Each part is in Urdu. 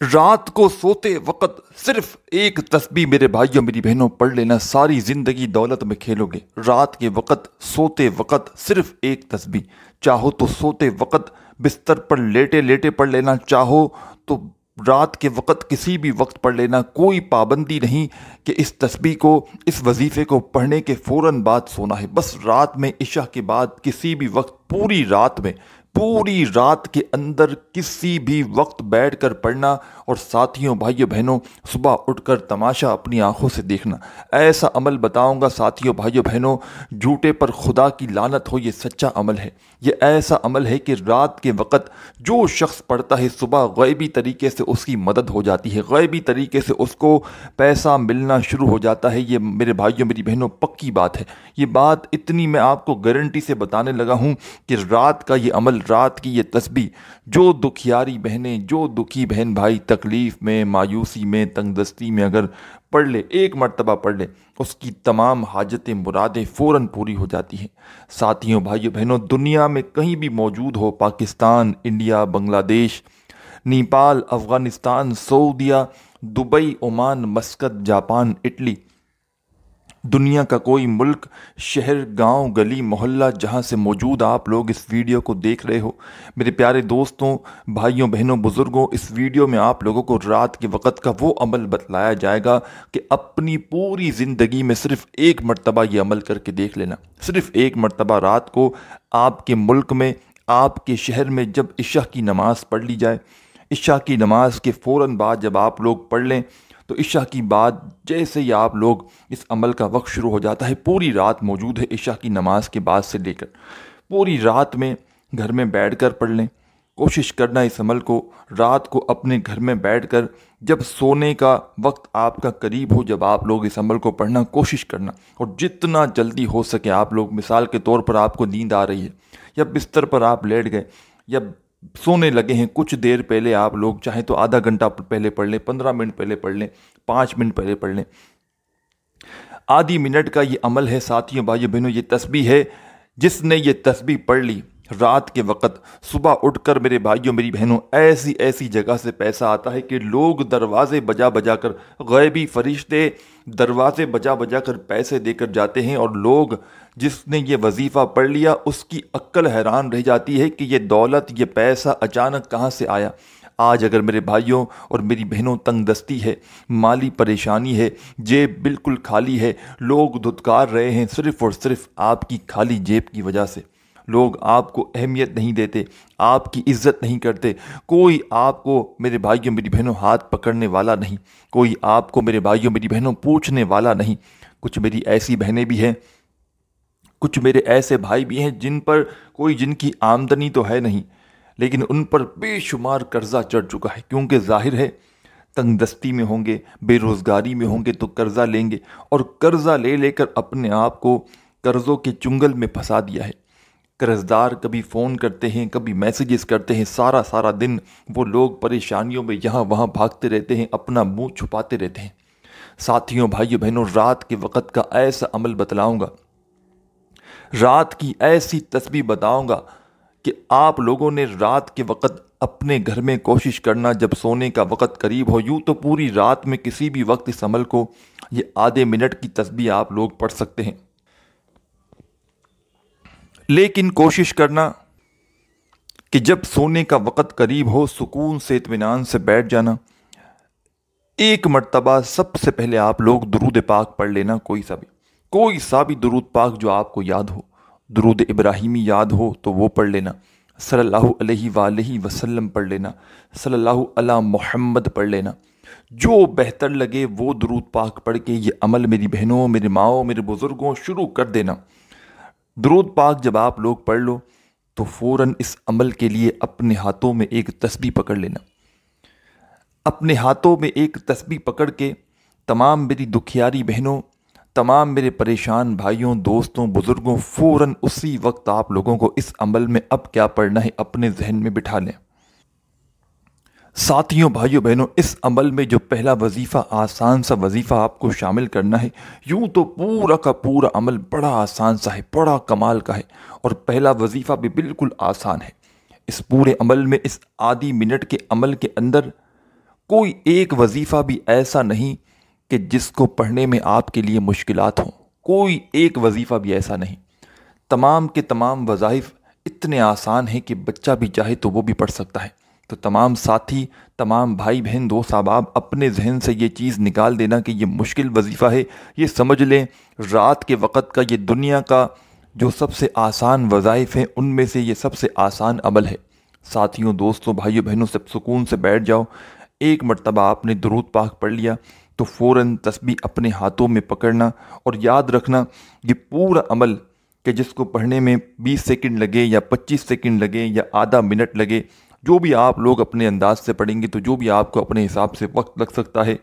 رات کو سوتے وقت صرف ایک تسبیح میرے بھائیوں میری بہنوں پڑھ لینا، ساری زندگی دولت میں کھیلو گے۔ رات کے وقت سوتے وقت صرف ایک تسبیح، چاہو تو سوتے وقت بستر پر لیٹے لیٹے پڑھ لینا، چاہو تو رات کے وقت کسی بھی وقت پڑھ لینا، کوئی پابندی نہیں کہ اس تسبیح کو، اس وظیفے کو پڑھنے کے فوراً بعد سونا ہے۔ بس رات میں عشاء کے بعد کسی بھی وقت، پوری رات کے اندر کسی بھی وقت بیٹھ کر پڑھنا، اور ساتھیوں بھائیوں بہنوں صبح اٹھ کر تماشا اپنی آنکھوں سے دیکھنا۔ ایسا عمل بتاؤں گا ساتھیوں بھائیوں بہنوں، جھوٹے پر خدا کی لعنت ہو، یہ سچا عمل ہے۔ یہ ایسا عمل ہے کہ رات کے وقت جو شخص پڑھتا ہے، صبح غیبی طریقے سے اس کی مدد ہو جاتی ہے، غیبی طریقے سے اس کو پیسہ ملنا شروع ہو جاتا ہے۔ یہ میرے بھائیوں میری بہنوں پکی بات ہے۔ یہ بات اتنی میں آپ کو گارنٹی سے بتانے لگا ہوں کہ رات کا یہ عمل، رات کی یہ تسبیح، جو دکھیاری بہنیں، جو دکھی بہن بھائی تکلیف میں، مایوسی میں، تنگ دستی میں اگر پڑھ لے، ایک مرتبہ پڑھ لے، اس کی تمام حاجتیں مرادیں فوراً پوری ہو جاتی ہیں۔ ساتھیوں بھائیوں بہنوں، دنیا میں کہیں بھی موجود ہو، پاکستان، انڈیا، بنگلہ دیش، نیپال، افغانستان، سعودیہ، Dubai, Oman, Muscat, Japan, Italy, دنیا کا کوئی ملک، شہر، گاؤں، گلی، محلہ، جہاں سے موجود آپ لوگ اس ویڈیو کو دیکھ رہے ہو، میرے پیارے دوستوں، بھائیوں بہنوں، بزرگوں، اس ویڈیو میں آپ لوگوں کو رات کے وقت کا وہ عمل بتلایا جائے گا کہ اپنی پوری زندگی میں صرف ایک مرتبہ یہ عمل کر کے دیکھ لینا۔ صرف ایک مرتبہ رات کو آپ کے ملک میں، آپ کے شہر میں جب عشاء کی نماز پڑھ لی جائے، عشاء کی نماز کے فوراً بعد جب آپ لوگ پڑھ لیں، تو عشاء کی بعد جیسے ہی آپ لوگ، اس عمل کا وقت شروع ہو جاتا ہے، پوری رات موجود ہے عشاء کی نماز کے بعد سے لے کر پوری رات میں گھر میں بیٹھ کر پڑھ لیں۔ کوشش کرنا اس عمل کو رات کو اپنے گھر میں بیٹھ کر، جب سونے کا وقت آپ کا قریب ہو، جب آپ لوگ اس عمل کو پڑھنا کوشش کرنا، اور جتنا جلدی ہو سکے آپ لوگ، مثال کے طور پر آپ کو نیند آ رہی ہے، یا بستر پر آپ لیٹ گئے، یا سونے لگے ہیں، کچھ دیر پہلے آپ لوگ چاہیں تو آدھا گھنٹہ پہلے پڑھ لیں، 15 منٹ پہلے پڑھ لیں، 5 منٹ پہلے پڑھ لیں۔ آدھی منٹ کا یہ عمل ہے ساتھیوں بھائیوں بہنوں، یہ تسبیح ہے۔ جس نے یہ تسبیح پڑھ لی رات کے وقت، صبح اٹھ کر میرے بھائیوں میری بہنوں ایسی جگہ سے پیسہ آتا ہے کہ لوگ دروازے بجا بجا کر، غیبی فرشتے دروازے بجا بجا کر پیسے دے کر جاتے ہیں، اور لوگ، جس نے یہ وظیفہ پڑھ لیا، اس کی عقل حیران رہ جاتی ہے کہ یہ دولت، یہ پیسہ اچانک کہاں سے آیا۔ آج اگر میرے بھائیوں اور میری بہنوں تنگ دستی ہے، مالی پریشانی ہے، جیب بالکل خالی ہے، لوگ دھتکار رہے ہیں صرف اور صرف آپ کی خالی جیب کی وجہ سے، لوگ آپ کو اہمیت نہیں دیتے، آپ کی عزت نہیں کرتے، کوئی آپ کو میرے بھائیوں میری بہنوں ہاتھ پکڑنے والا نہیں، کوئی آپ کو میرے بھائیوں میری بہنوں پوچھنے والا نہیں۔ کچھ میری ایسی بہنیں بھی ہیں، کچھ میرے ایسے بھائی بھی ہیں جن کی آمدنی تو ہے نہیں، لیکن ان پر بے شمار قرضہ چڑھ چکا ہے، کیونکہ ظاہر ہے تنگ دستی میں ہوں گے، بے روزگاری میں ہوں گے تو قرضہ لیں گے، اور قرضہ لے کر اپنے آپ کو قرضوں کے چنگل میں پھنسا دیا ہے۔ قرض دار کبھی فون کرتے ہیں، کبھی میسیجز کرتے ہیں، سارا دن وہ لوگ پریشانیوں میں یہاں وہاں بھاگتے رہتے ہیں، اپنا منہ چھپاتے رہتے ہیں۔ ساتھیوں بھائیوں بہنوں، رات کے وقت کا ایسا عمل بتلاؤں گا، رات کی ایسی تسبیح بتاؤں گا کہ آپ لوگوں نے رات کے وقت اپنے گھر میں کوشش کرنا، جب سونے کا وقت قریب ہو، یوں تو پوری رات میں کسی بھی وقت اس عمل کو، یہ آدھے منٹ کی تسبیح آپ لوگ پڑھ سکتے ہیں، لیکن کوشش کرنا کہ جب سونے کا وقت قریب ہو، سکون سے، اطمینان سے بیٹھ جانا۔ ایک مرتبہ سب سے پہلے آپ لوگ درود پاک پڑھ لینا، کوئی سا بھی درود پاک جو آپ کو یاد ہو، درود ابراہیمی یاد ہو تو وہ پڑھ لینا، صلی اللہ علیہ وآلہ وسلم پڑھ لینا، صلی اللہ علی محمد پڑھ لینا، جو بہتر لگے وہ درود پاک پڑھ کے یہ عمل میری بہنوں، میرے ماؤں، میرے بزرگوں شروع کر دینا۔ درود پاک جب آپ لوگ پڑھ لو تو فوراً اس عمل کے لیے اپنے ہاتھوں میں ایک تسبیح پکڑ لینا، اپنے ہاتھوں میں ایک تسبیح پکڑ کے تمام میری دکھیاری بہنوں، تمام میرے پریشان بھائیوں، دوستوں، بزرگوں، فوراً اسی وقت آپ لوگوں کو اس عمل میں اب کیا پڑھنا ہے اپنے ذہن میں بٹھا لیں۔ ساتھیوں بھائیوں بہنوں، اس عمل میں جو پہلا وظیفہ، آسان سا وظیفہ آپ کو شامل کرنا ہے، یوں تو پورا کا پورا عمل بڑا آسان سا ہے، بڑا کمال کا ہے، اور پہلا وظیفہ بھی بالکل آسان ہے۔ اس پورے عمل میں، اس آدھی منٹ کے عمل کے اندر کوئی ایک وظیفہ بھی ایسا نہیں کہ جس کو پڑھنے میں آپ کے لیے مشکلات ہوں، کوئی ایک وظیفہ بھی ایسا نہیں۔ تمام کے تمام وظائف اتنے آسان ہیں کہ بچہ بھی چاہے تو وہ بھی پڑھ سکتا ہے۔ تو تمام ساتھی، تمام بھائی بہن، دوست احباب، اپنے ذہن سے یہ چیز نکال دینا کہ یہ مشکل وظیفہ ہے۔ یہ سمجھ لیں رات کے وقت کا یہ دنیا کا جو سب سے آسان وظائف ہیں ان میں سے یہ سب سے آسان عمل ہے۔ ساتھیوں، دوستوں، بھائیوں بہنوں، سب سکون سے بیٹھ جاؤ۔ ایک مرتبہ آپ نے درود پاک پڑھ لیا تو فوراً تسبیح اپنے ہاتھوں میں پکڑنا اور یاد رکھنا یہ پورا عمل کہ جس کو پڑھنے میں 20 سیکنڈ لگے یا 25 سیکنڈ لگے یا آدھا منٹ لگے، جو بھی آپ لوگ اپنے انداز سے پڑھیں گے تو جو بھی آپ کو اپنے حساب سے وقت لگ سکتا ہے۔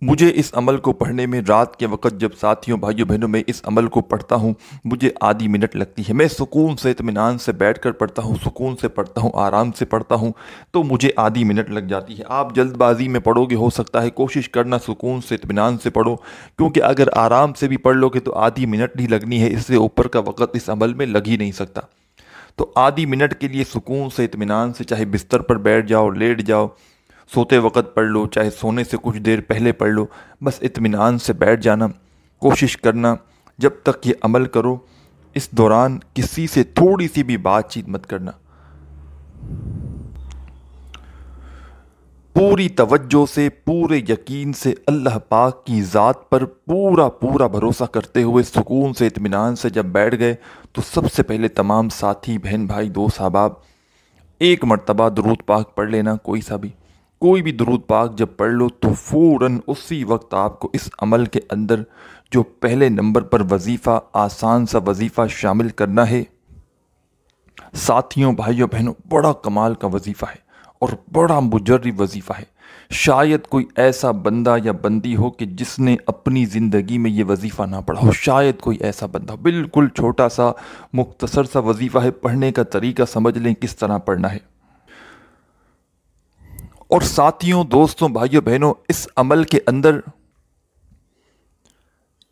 مجھے اس عمل کو پڑھنے میں رات کے وقت جب ساتھیوں، بھائیوں بہنوں میں اس عمل کو پڑھتا ہوں مجھے آدھی منٹ لگتی ہے۔ میں سکون سے، اطمینان سے بیٹھ کر پڑھتا ہوں، سکون سے پڑھتا ہوں، آرام سے پڑھتا ہوں تو مجھے آدھی منٹ لگ جاتی ہے۔ آپ جلد بازی میں پڑھو گے، ہو سکتا ہے کوشش کرنا سکون سے، اطمینان سے پڑھو، کیونکہ اگر آرام سے بھی پڑھ لو گے تو آدھی منٹ ہی لگنی ہے، اس سے اوپر کا وقت اس عمل میں لگ ہی نہیں سکتا۔ تو آدھی منٹ کے لیے سکون سے، اطمینان سے، چاہے بستر پر بیٹھ جاؤ، لیٹ جاؤ، سوتے وقت پڑھ لو، چاہے سونے سے کچھ دیر پہلے پڑھ لو، بس اطمینان سے بیٹھ جانا۔ کوشش کرنا جب تک یہ عمل کرو اس دوران کسی سے تھوڑی سی بھی بات چیت مت کرنا۔ پوری توجہ سے، پورے یقین سے، اللہ پاک کی ذات پر پورا بھروسہ کرتے ہوئے سکون سے، اطمینان سے جب بیٹھ گئے تو سب سے پہلے تمام ساتھی، بہن بھائی، دوست احباب ایک مرتبہ درود پاک پڑھ لینا، کوئی بھی درود پاک جب پڑھ لو تو فوراً اسی وقت آپ کو اس عمل کے اندر جو پہلے نمبر پر وظیفہ، آسان سا وظیفہ شامل کرنا ہے۔ ساتھیوں، بھائیوں بہنوں، بڑا کمال کا وظیفہ ہے اور بڑا مجرب وظیفہ ہے۔ شاید کوئی ایسا بندہ یا بندی ہو کہ جس نے اپنی زندگی میں یہ وظیفہ نہ پڑھا ہو، شاید کوئی ایسا بندہ ہو۔ بالکل چھوٹا سا مختصر سا وظیفہ ہے، پڑھنے کا طریقہ سمجھ لیں کس طرح پڑھنا ہے۔ اور ساتھیوں، دوستوں، بھائیوں بہنوں، اس عمل کے اندر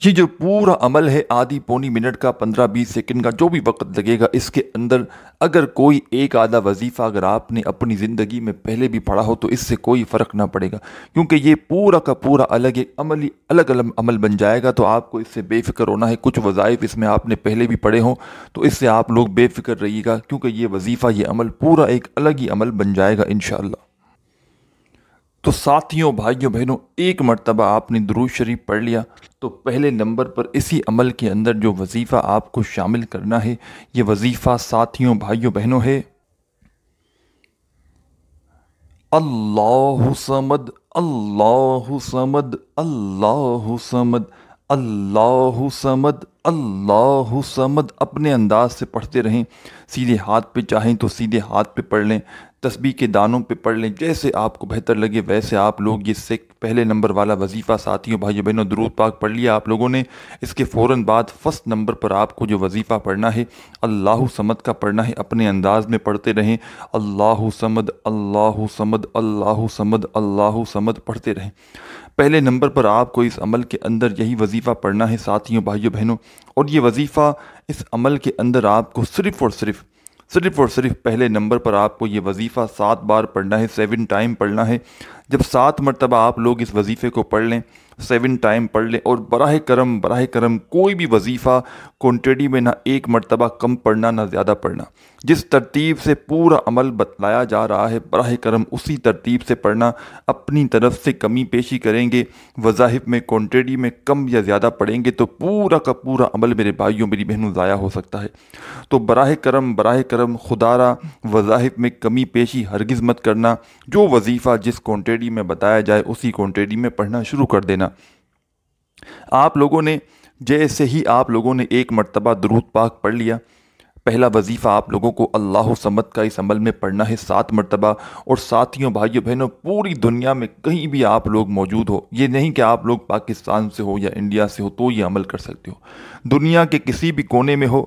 یہ جو پورا عمل ہے آدھی پونی منٹ کا، 15-20 سیکنڈ کا جو بھی وقت لگے گا، اس کے اندر اگر کوئی ایک آدھا وظیفہ اگر آپ نے اپنی زندگی میں پہلے بھی پڑھا ہو تو اس سے کوئی فرق نہ پڑے گا، کیونکہ یہ پورا کا پورا الگ عمل بن جائے گا۔ تو آپ کو اس سے بے فکر ہونا ہے۔ کچھ وظائف اس میں آپ نے پہلے بھی پڑھے ہوں تو اس سے آپ لوگ بے فکر رہیے گا، کیونکہ یہ وظیفہ، یہ عمل پورا ایک الگ ہی عمل بن جائے گا انشاءاللہ۔ تو ساتھیوں، بھائیوں بہنوں، ایک مرتبہ آپ نے درود شریف پڑھ لیا تو پہلے نمبر پر اسی عمل کے اندر جو وظیفہ آپ کو شامل کرنا ہے، یہ وظیفہ ساتھیوں، بھائیوں بہنوں ہے اللہ صمد، اللہ صمد، اللہ صمد، اللہ صمد، اللہ صمد۔ اپنے انداز سے پڑھتے رہیں، سیدھے ہاتھ پہ چاہیں تو سیدھے ہاتھ پہ پڑھ لیں، تسبیح کے دانوں پہ پڑھ لیں، جیسے آپ کو بہتر لگے ویسے آپ لوگ یہ پہلے نمبر والا وظیفہ ساتھیوں، بھائیوں بہنوں، درود پاک پڑھ لیا آپ لوگوں نے۔ اس کے فوراً بعد فرسٹ نمبر پر آپ کو جو وظیفہ پڑھنا ہے اللہ صمد کا پڑھنا ہے۔ اپنے انداز میں پڑھتے رہیں، اللہ صمد، اللہ صمد، اللہ صمد، اللہ صمد پڑھتے رہیں۔ پہلے نمبر پر آپ کو اس عمل کے اندر یہی وظیفہ پڑھنا ہے ساتھیوں، بھائیوں بہنوں، اور یہ وظیفہ اس عمل کے اندر آپ کو صرف اور صرف پہلے نمبر پر آپ کو یہ وظیفہ 7 بار پڑھنا ہے، 7 ٹائم پڑھنا ہے۔ جب 7 مرتبہ آپ لوگ اس وظیفے کو پڑھ لیں، 7 ٹائم پڑھ لیں، اور براہ کرم کوئی بھی وظیفہ کوانٹٹی میں نہ ایک مرتبہ کم پڑھنا نہ زیادہ پڑھنا۔ جس ترتیب سے پورا عمل بتلایا جا رہا ہے براہ کرم اسی ترتیب سے پڑھنا۔ اپنی طرف سے کمی پیشی کریں گے، وظائف میں کوانٹٹی میں کم یا زیادہ پڑھیں گے تو پورا کا پورا عمل میرے بھائیوں، میری بہنوں، ضائع ہو سکتا ہے۔ تو براہ کرم خدارہ وظائف میں کمی پیشی ہرگز مت کرنا۔ جو وظیفہ جس کوانٹٹی میں بتایا جائے اسی کوانٹٹی میں پڑھنا شروع کر دینا۔ آپ لوگوں نے جیسے ہی آپ لوگوں نے ایک مرتبہ درود پاک پڑھ لیا، پہلا وظیفہ آپ لوگوں کو اللہ صمد کا اس عمل میں پڑھنا ہے 7 مرتبہ۔ اور ساتھیوں، بھائیوں بہنوں، پوری دنیا میں کہیں بھی آپ لوگ موجود ہو، یہ نہیں کہ آپ لوگ پاکستان سے ہو یا انڈیا سے ہو تو یہ عمل کر سکتے ہو، دنیا کے کسی بھی کونے میں ہو،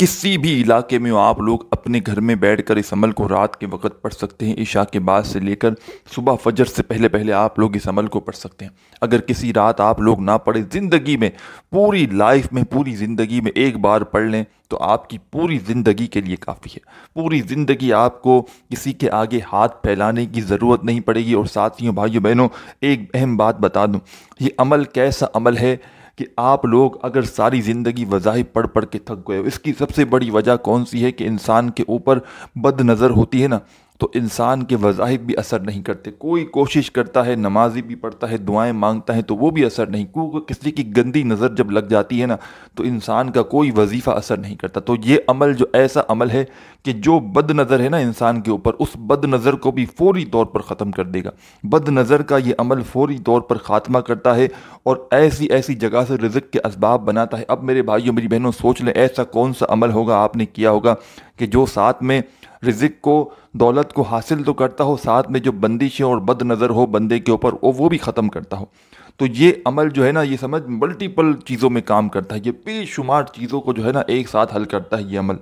کسی بھی علاقے میں آپ لوگ اپنے گھر میں بیٹھ کر اس عمل کو رات کے وقت پڑھ سکتے ہیں، عشاء کے بعد سے لے کر صبح فجر سے پہلے پہلے آپ لوگ اس عمل کو پڑھ سکتے ہیں۔ اگر کسی رات آپ لوگ نہ پڑھیں، زندگی میں پوری لائف میں پوری زندگی میں ایک بار پڑھ لیں تو آپ کی پوری زندگی کے لیے کافی ہے۔ پوری زندگی آپ کو کسی کے آگے ہاتھ پھیلانے کی ضرورت نہیں پڑے گی۔ اور ساتھیوں، بھائیوں، بہنوں، ایک اہم بات بتا دوں، یہ عمل کیسا عمل ہے کہ آپ لوگ اگر ساری زندگی وظائف پڑھ پڑھ کے تھک گئے ہو، اس کی سب سے بڑی وجہ کون سی ہے کہ انسان کے اوپر بد نظر ہوتی ہے نا، تو انسان کے وظائف بھی اثر نہیں کرتے۔ کوئی کوشش کرتا ہے، نمازی بھی پڑھتا ہے، دعائیں مانگتا ہے، تو وہ بھی اثر نہیں، کیونکہ کسی کی گندی نظر جب لگ جاتی ہے نا تو انسان کا کوئی وظیفہ اثر نہیں کرتا۔ تو یہ عمل جو ایسا عمل ہے کہ جو بد نظر ہے نا انسان کے اوپر، اس بد نظر کو بھی فوری طور پر ختم کر دے گا۔ بد نظر کا یہ عمل فوری طور پر خاتمہ کرتا ہے اور ایسی ایسی جگہ سے رزق کے اسباب بناتا ہے۔ اب میرے بھائیوں، میری بہنوں، سوچ لیں ایسا کون سا عمل ہوگا آپ نے کیا ہوگا کہ جو ساتھ میں رزق کو، دولت کو حاصل تو کرتا ہو، ساتھ میں جو بندشیں اور بد نظر ہو بندے کے اوپر وہ بھی ختم کرتا ہو۔ تو یہ عمل جو ہے نا، یہ سمجھ ملٹیپل چیزوں میں کام کرتا ہے، یہ بے شمار چیزوں کو جو ہے نا ایک ساتھ حل کرتا ہے یہ عمل۔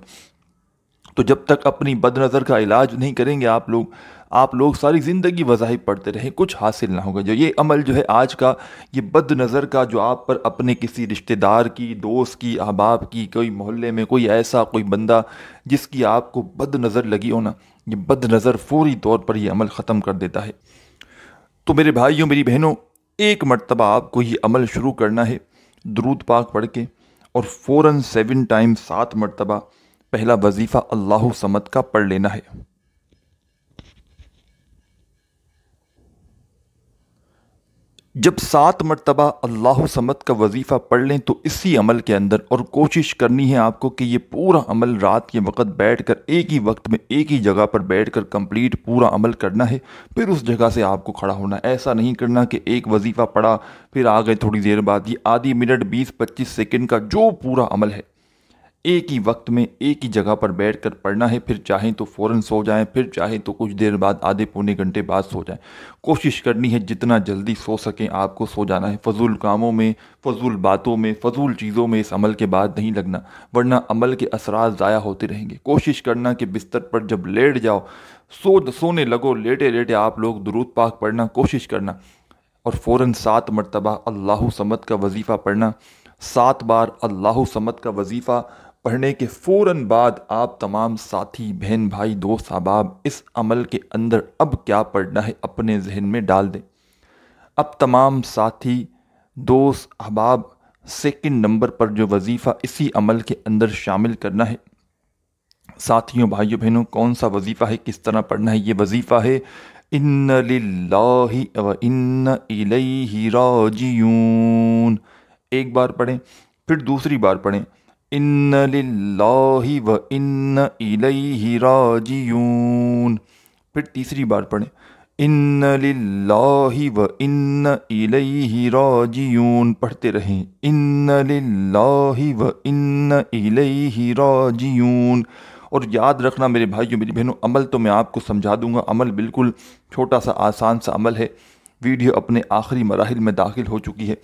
تو جب تک اپنی بد نظر کا علاج نہیں کریں گے آپ لوگ ساری زندگی وظائف پڑھتے رہیں، کچھ حاصل نہ ہوگا۔ جو یہ عمل جو ہے آج کا، یہ بد نظر کا جو آپ پر اپنے کسی رشتہ دار کی، دوست کی، احباب کی، کوئی محلے میں کوئی ایسا کوئی بندہ جس کی آپ کو بد نظر لگی ہو نا، یہ بد نظر فوری طور پر یہ عمل ختم کر دیتا ہے۔ تو میرے بھائیوں، میری بہنوں، ایک مرتبہ آپ کو یہ عمل شروع کرنا ہے درود پاک پڑھ کے، اور فوراً 7 ٹائم 7 مرتبہ پہلا وظیفہ اللہ صمد کا پڑھ لینا ہے۔ جب 7 مرتبہ اللہ صمد کا وظیفہ پڑھ لیں تو اسی عمل کے اندر، اور کوشش کرنی ہے آپ کو کہ یہ پورا عمل رات کے وقت بیٹھ کر ایک ہی وقت میں ایک ہی جگہ پر بیٹھ کر کمپلیٹ پورا عمل کرنا ہے۔ پھر اس جگہ سے آپ کو کھڑا ہونا ہے۔ ایسا نہیں کرنا کہ ایک وظیفہ پڑھا پھر آ گئے تھوڑی دیر بعد۔ یہ آدھی منٹ 20-25 سیکنڈ کا جو پورا عمل ہے ایک ہی وقت میں ایک ہی جگہ پر بیٹھ کر پڑھنا ہے۔ پھر چاہیں تو فوراً سو جائیں، پھر چاہیں تو کچھ دیر بعد، آدھے پونے گھنٹے بعد سو جائیں۔ کوشش کرنی ہے جتنا جلدی سو سکیں آپ کو سو جانا ہے۔ فضول کاموں میں، فضول باتوں میں، فضول چیزوں میں اس عمل کے بعد نہیں لگنا، ورنہ عمل کے اثرات ضائع ہوتے رہیں گے۔ کوشش کرنا کہ بستر پر جب لیٹ جاؤ، سونے لگو، لیٹے لیٹے آپ لوگ درود پاک پڑھنا کوشش کرنا، اور فوراً 7 مرتبہ اللہ صمد کا وظیفہ پڑھنا۔ 7 بار اللہ صمد کا وظیفہ پڑھنے کے فوراً بعد آپ تمام ساتھی، بہن، بھائی، دوست، احباب اس عمل کے اندر اب کیا پڑھنا ہے اپنے ذہن میں ڈال دیں۔ اب تمام ساتھی، دوست، احباب 2 نمبر پر جو وظیفہ اسی عمل کے اندر شامل کرنا ہے۔ ساتھیوں، بھائیوں، بہنوں، کون سا وظیفہ ہے، کس طرح پڑھنا ہے؟ یہ وظیفہ ہے ان للہ و ان الیہ راجعون۔ ایک بار پڑھیں، پھر دوسری بار پڑھیں، ان للہ و ان الیہ راجعون۔ پھر تیسری بار پڑھیں، ان للہ و ان الیہ راجعون۔ پڑھتے رہیں، ان للہ و ان الیہ راجعون۔ اور یاد رکھنا میرے بھائیوں، میری بہنوں، عمل تو میں آپ کو سمجھا دوں گا، عمل بالکل چھوٹا سا آسان سا عمل ہے۔ ویڈیو اپنے آخری مراحل میں داخل ہو چکی ہے۔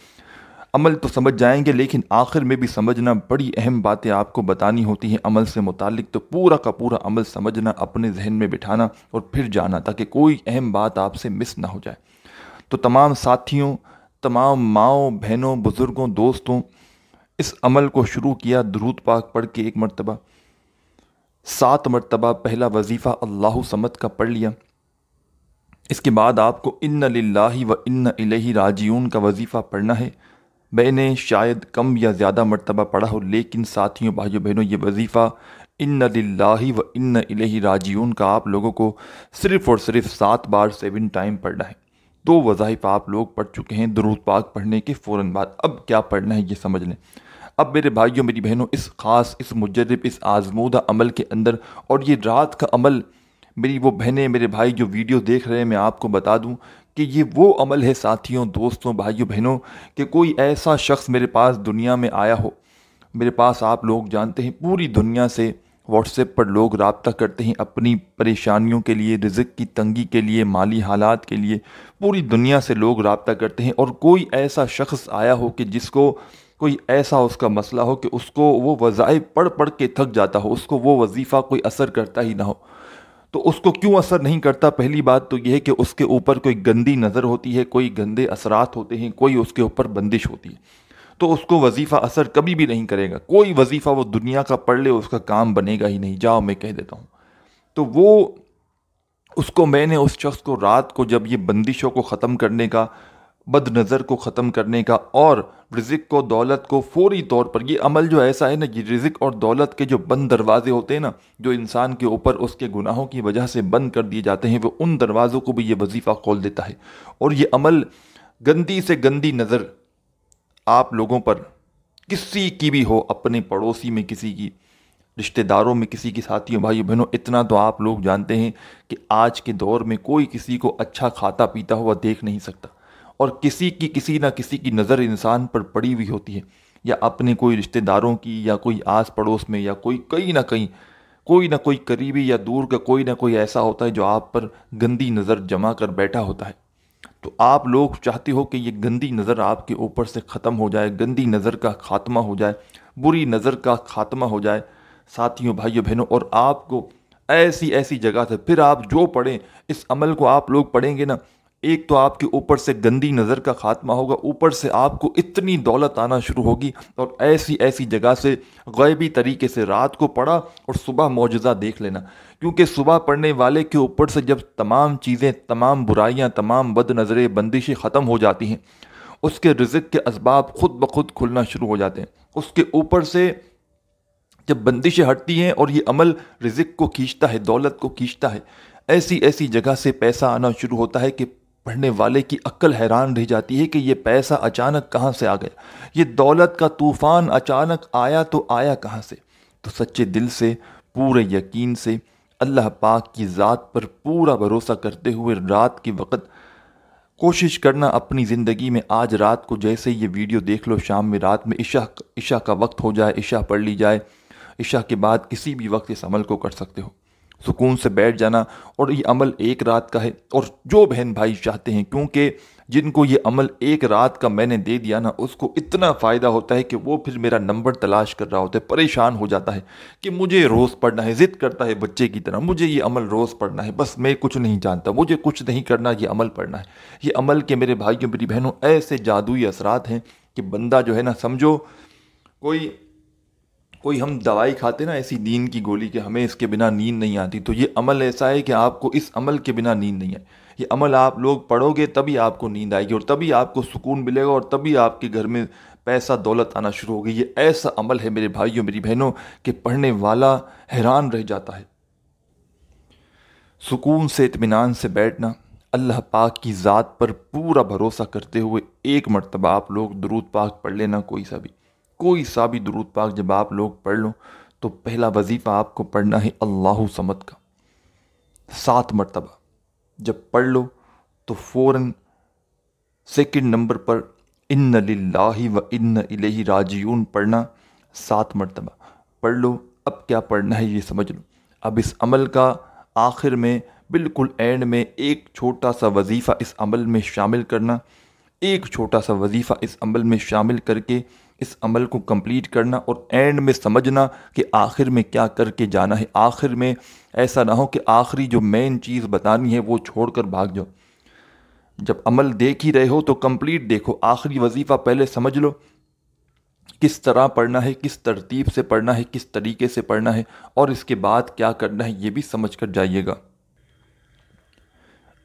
عمل تو سمجھ جائیں گے، لیکن آخر میں بھی سمجھنا، بڑی اہم باتیں آپ کو بتانی ہوتی ہیں عمل سے متعلق، تو پورا کا پورا عمل سمجھنا، اپنے ذہن میں بٹھانا اور پھر جانا، تاکہ کوئی اہم بات آپ سے مس نہ ہو جائے۔ تو تمام ساتھیوں، تمام ماؤں، بہنوں، بزرگوں، دوستوں، اس عمل کو شروع کیا درود پاک پڑھ کے 1 مرتبہ، 7 مرتبہ پہلا وظیفہ اللہ صمد کا پڑھ لیا۔ اس کے بعد آپ کو ان للہ و ان الیہ راجعون کا وظیفہ پڑھنا ہے۔ میں نے شاید کم یا زیادہ مرتبہ پڑھا ہو، لیکن ساتھیوں، بھائیوں، بہنوں، یہ وظیفہ ان للہ و ان الیہ راجعون کا آپ لوگوں کو صرف اور صرف 7 بار 7 ٹائم پڑھنا ہے۔ 2 وظائف آپ لوگ پڑھ چکے ہیں درود پاک پڑھنے کے فوراً بعد۔ اب کیا پڑھنا ہے یہ سمجھ لیں۔ اب میرے بھائیوں، میری بہنوں، اس خاص، اس مجرب، اس آزمودہ عمل کے اندر، اور یہ رات کا عمل، میری وہ بہنیں، میرے بھائی جو ویڈیو دیکھ رہے ہیں، میں آپ کو بتا دوں کہ یہ وہ عمل ہے ساتھیوں، دوستوں، بھائیوں، بہنوں، کہ کوئی ایسا شخص میرے پاس دنیا میں آیا ہو، میرے پاس آپ لوگ جانتے ہیں پوری دنیا سے واٹس ایپ پر لوگ رابطہ کرتے ہیں اپنی پریشانیوں کے لیے، رزق کی تنگی کے لیے، مالی حالات کے لیے، پوری دنیا سے لوگ رابطہ کرتے ہیں، اور کوئی ایسا شخص آیا ہو کہ جس کو کوئی ایسا اس کا مسئلہ ہو کہ اس کو وہ وظائف پڑھ پڑھ کے تھک جاتا ہو، اس کو وہ وظیفہ کوئی اثر کرتا ہی نہ ہو، تو اس کو کیوں اثر نہیں کرتا؟ پہلی بات تو یہ ہے کہ اس کے اوپر کوئی گندی نظر ہوتی ہے، کوئی گندے اثرات ہوتے ہیں، کوئی اس کے اوپر بندش ہوتی ہے، تو اس کو وظیفہ اثر کبھی بھی نہیں کرے گا۔ کوئی وظیفہ وہ دنیا کا پڑھ لے اس کا کام بنے گا ہی نہیں، جاؤ میں کہہ دیتا ہوں۔ تو وہ اس کو میں نے اس شخص کو رات کو جب یہ بندشوں کو ختم کرنے کا، بد نظر کو ختم کرنے کا اور رزق کو، دولت کو فوری طور پر، یہ عمل جو ایسا ہے نا، یہ رزق اور دولت کے جو بند دروازے ہوتے ہیں نا، جو انسان کے اوپر اس کے گناہوں کی وجہ سے بند کر دیے جاتے ہیں، وہ ان دروازوں کو بھی یہ وظیفہ کھول دیتا ہے۔ اور یہ عمل گندی سے گندی نظر آپ لوگوں پر کسی کی بھی ہو، اپنے پڑوسی میں کسی کی، رشتہ داروں میں کسی کی، ساتھیوں بھائیوں بہنوں، اتنا تو آپ لوگ جانتے ہیں کہ آج کے دور میں کوئی کسی کو اچھا کھاتا پیتا ہوا دیکھ نہیں سکتا، اور کسی نہ کسی کی نظر انسان پر پڑی ہوئی ہوتی ہے، یا اپنے کوئی رشتہ داروں کی، یا کوئی آس پڑوس میں، یا کہیں نہ کہیں کوئی نہ کوئی قریبی یا دور کا کوئی نہ کوئی ایسا ہوتا ہے جو آپ پر گندی نظر جما کر بیٹھا ہوتا ہے۔ تو آپ لوگ چاہتے ہو کہ یہ گندی نظر آپ کے اوپر سے ختم ہو جائے، گندی نظر کا خاتمہ ہو جائے، بری نظر کا خاتمہ ہو جائے ساتھیوں بھائیوں بہنوں، اور آپ کو ایسی جگہ سے پھر آپ جو پڑھیں، اس عمل کو آپ لوگ پڑھیں گے نا، ایک تو آپ کے اوپر سے گندی نظر کا خاتمہ ہوگا، اوپر سے آپ کو اتنی دولت آنا شروع ہوگی، اور ایسی جگہ سے غیبی طریقے سے رات کو پڑھا اور صبح معجزہ دیکھ لینا، کیونکہ صبح پڑھنے والے کے اوپر سے جب تمام چیزیں، تمام برائیاں، تمام بد نظریں، بندشیں ختم ہو جاتی ہیں، اس کے رزق کے اسباب خود بخود کھلنا شروع ہو جاتے ہیں، اس کے اوپر سے جب بندشیں ہٹتی ہیں اور یہ عمل رزق کو کھینچتا ہے، دولت کو کھینچتا ہے، ایسی جگہ سے پیسہ آنا شروع ہوتا ہے کہ پڑھنے والے کی عقل حیران رہ جاتی ہے کہ یہ پیسہ اچانک کہاں سے آ گیا، یہ دولت کا طوفان اچانک آیا تو آیا کہاں سے؟ تو سچے دل سے، پورے یقین سے، اللہ پاک کی ذات پر پورا بھروسہ کرتے ہوئے رات کے وقت کوشش کرنا اپنی زندگی میں، آج رات کو جیسے یہ ویڈیو دیکھ لو، شام میں، رات میں عشاء کا وقت ہو جائے، عشاء پڑھ لی جائے، عشاء کے بعد کسی بھی وقت اس عمل کو کر سکتے ہو، سکون سے بیٹھ جانا، اور یہ عمل ایک رات کا ہے، اور جو بہن بھائی چاہتے ہیں، کیونکہ جن کو یہ عمل ایک رات کا میں نے دے دیا نا، اس کو اتنا فائدہ ہوتا ہے کہ وہ پھر میرا نمبر تلاش کر رہا ہوتا ہے، پریشان ہو جاتا ہے کہ مجھے روز پڑھنا ہے، ضد کرتا ہے بچے کی طرح، مجھے یہ عمل روز پڑھنا ہے، بس میں کچھ نہیں جانتا، مجھے کچھ نہیں کرنا، یہ عمل پڑھنا ہے۔ یہ عمل کے میرے بھائیوں میری بہنوں ایسے جادوئی اثرات ہیں کہ بندہ جو ہے نا، سمجھو کوئی ہم دوائی کھاتے نا، ایسی نیند کی گولی کہ ہمیں اس کے بنا نیند نہیں آتی، تو یہ عمل ایسا ہے کہ آپ کو اس عمل کے بنا نیند نہیں آئے، یہ عمل آپ لوگ پڑھو گے تبھی آپ کو نیند آئے گی، اور تبھی آپ کو سکون ملے گا، اور تبھی آپ کے گھر میں پیسہ دولت آنا شروع ہوگی۔ یہ ایسا عمل ہے میرے بھائیوں میری بہنوں کہ پڑھنے والا حیران رہ جاتا ہے۔ سکون سے، اطمینان سے بیٹھنا، اللہ پاک کی ذات پر پورا بھروسہ کرتے ہوئے ایک مرتبہ آپ لوگ درود پاک پڑھ لینا، کوئی سا بھی درود پاک جب آپ لوگ پڑھ لو، تو پہلا وظیفہ آپ کو پڑھنا ہے اللہ صمد کا 7 مرتبہ۔ جب پڑھ لو تو فوراً سیکنڈ نمبر پر ان للہ و ان الیہ راجعون پڑھنا 7 مرتبہ پڑھ لو۔ اب کیا پڑھنا ہے یہ سمجھ لو۔ اب اس عمل کا آخر میں، بالکل اینڈ میں، ایک چھوٹا سا وظیفہ اس عمل میں شامل کرنا، ایک چھوٹا سا وظیفہ اس عمل میں شامل کر کے اس عمل کو کمپلیٹ کرنا، اور اینڈ میں سمجھنا کہ آخر میں کیا کر کے جانا ہے۔ آخر میں ایسا نہ ہو کہ آخری جو مین چیز بتانی ہے وہ چھوڑ کر بھاگ جاؤ۔ جب عمل دیکھ ہی رہے ہو تو کمپلیٹ دیکھو، آخری وظیفہ پہلے سمجھ لو، کس طرح پڑھنا ہے، کس ترتیب سے پڑھنا ہے، کس طریقے سے پڑھنا ہے، اور اس کے بعد کیا کرنا ہے یہ بھی سمجھ کر جائیے گا۔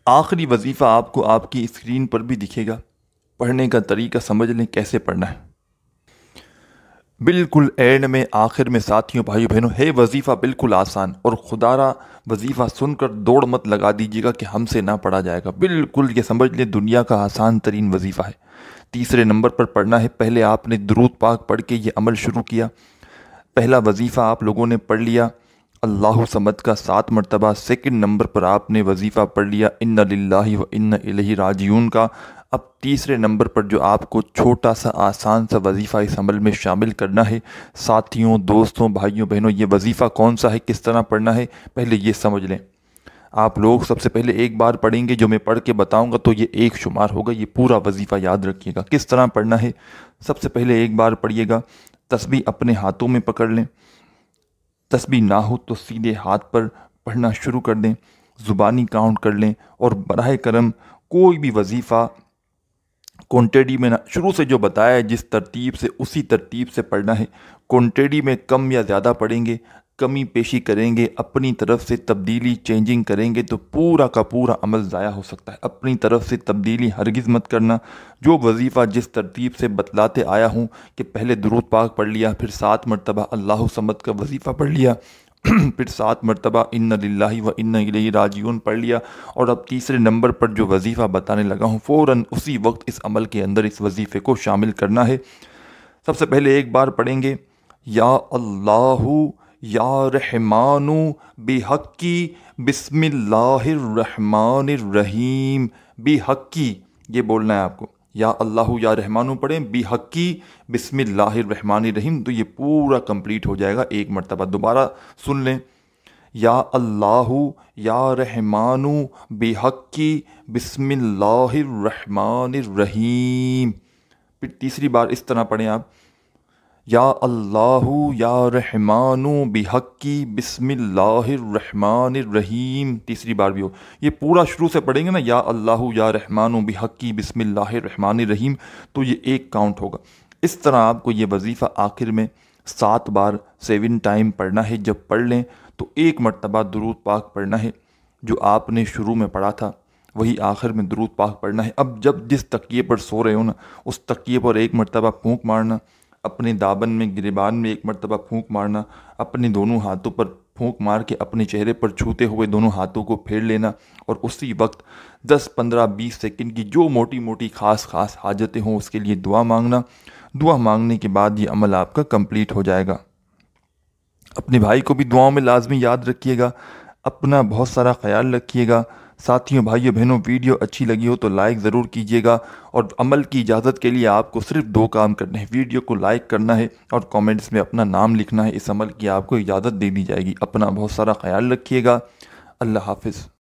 آخری وظیفہ آپ کو آپ کی اسکرین پر بھی دکھے گا، پڑھنے کا طریقہ سمجھ لیں کیسے پڑھنا ہے۔ بالکل اینڈ میں، آخر میں ساتھیوں بھائیوں بہنوں ہے وظیفہ بالکل آسان، اور خدا را وظیفہ سن کر دوڑ مت لگا دیجیے گا کہ ہم سے نہ پڑھا جائے گا، بالکل یہ سمجھ لیں دنیا کا آسان ترین وظیفہ ہے۔ تیسرے نمبر پر پڑھنا ہے، پہلے آپ نے درود پاک پڑھ کے یہ عمل شروع کیا، پہلا وظیفہ آپ لوگوں نے پڑھ لیا اللہ صمد کا 7 مرتبہ، سیکنڈ نمبر پر آپ نے وظیفہ پڑھ لیا ان للہ و ان الیہ راجعون کا۔ اب تیسرے نمبر پر جو آپ کو چھوٹا سا آسان سا وظیفہ اس عمل میں شامل کرنا ہے، ساتھیوں، دوستوں، بھائیوں، بہنوں، یہ وظیفہ کون سا ہے، کس طرح پڑھنا ہے، پہلے یہ سمجھ لیں۔ آپ لوگ سب سے پہلے ایک بار پڑھیں گے، جو میں پڑھ کے بتاؤں گا تو یہ ایک شمار ہوگا، یہ پورا وظیفہ یاد رکھیے گا کس طرح پڑھنا ہے۔ سب سے پہلے ایک بار پڑھیے گا، تسبیح اپنے ہاتھوں میں پکڑ لیں، تسبیح نہ ہو تو سیدھے ہاتھ پر پڑھنا شروع کر دیں، زبانی کاؤنٹ کر لیں، اور براہ کرم کوئی بھی وظیفہ کونٹیڈی میں نہ، شروع سے جو بتایا ہے جس ترتیب سے اسی ترتیب سے پڑھنا ہے۔ کونٹیڈی میں کم یا زیادہ پڑھیں گے، کمی پیشی کریں گے، اپنی طرف سے تبدیلی چینجنگ کریں گے تو پورا کا پورا عمل ضائع ہو سکتا ہے۔ اپنی طرف سے تبدیلی ہرگز مت کرنا۔ جو وظیفہ جس ترتیب سے بتلاتے آیا ہوں کہ پہلے درود پاک پڑھ لیا، پھر 7 مرتبہ اللہ صمد کا وظیفہ پڑھ لیا، پھر 7 مرتبہ ان للہ و انا الیہ راجعون پڑھ لیا، اور اب تیسرے نمبر پر جو وظیفہ بتانے لگا ہوں فوراً اسی وقت اس عمل کے اندر اس وظیفے کو شامل کرنا ہے۔ سب سے پہلے ایک بار پڑھیں گے، یا اللہ یا رحمان بحقی بسم اللہ الرحمن الرحیم، بحقی یہ بولنا ہے آپ کو، یا اللہ یا رحمانو پڑھیں، بحقی بسم اللہ الرحمن الرحیم، تو یہ پورا کمپلیٹ ہو جائے گا ایک مرتبہ۔ دوبارہ سن لیں، یا اللہ یا رحمانو بحقی بسم اللہ الرحمن الرحیم، پھر تیسری بار اس طرح پڑھیں آپ، یا اللہ یا رحمانو بحقی بسم اللہ الرحمن الرحیم، تیسری بار بھی ہو۔ یہ پورا شروع سے پڑھیں گے نا، یا اللہ یا رحمانو بحقی بسم اللہ الرحمن الرحیم، تو یہ ایک کاؤنٹ ہوگا۔ اس طرح آپ کو یہ وظیفہ آخر میں 7 بار 7 ٹائم پڑھنا ہے۔ جب پڑھ لیں تو ایک مرتبہ درود پاک پڑھنا ہے، جو آپ نے شروع میں پڑھا تھا وہی آخر میں درود پاک پڑھنا ہے۔ اب جب جس تکیے پر سو رہے ہو نا، اس تکیے پر ایک مرتبہ پھونک مارنا، اپنے دامن میں گریبان میں ایک مرتبہ پھونک مارنا، اپنے دونوں ہاتھوں پر پھونک مار کے اپنے چہرے پر چھوتے ہوئے دونوں ہاتھوں کو پھیر لینا، اور اسی وقت 10 15 20 سیکنڈ کی جو موٹی موٹی خاص حاجتیں ہوں اس کے لیے دعا مانگنا۔ دعا مانگنے کے بعد یہ عمل آپ کا کمپلیٹ ہو جائے گا۔ اپنے بھائی کو بھی دعاؤں میں لازمی یاد رکھیے گا، اپنا بہت سارا خیال رکھیے گا۔ ساتھیوں، بھائیوں، بہنوں، ویڈیو اچھی لگی ہو تو لائک ضرور کیجیے گا، اور عمل کی اجازت کے لیے آپ کو صرف 2 کام کرنے ہیں، ویڈیو کو لائک کرنا ہے اور کامنٹس میں اپنا نام لکھنا ہے۔ اس عمل کی آپ کو اجازت دے دی جائے گی۔ اپنا بہت سارا خیال رکھیے گا۔ اللہ حافظ۔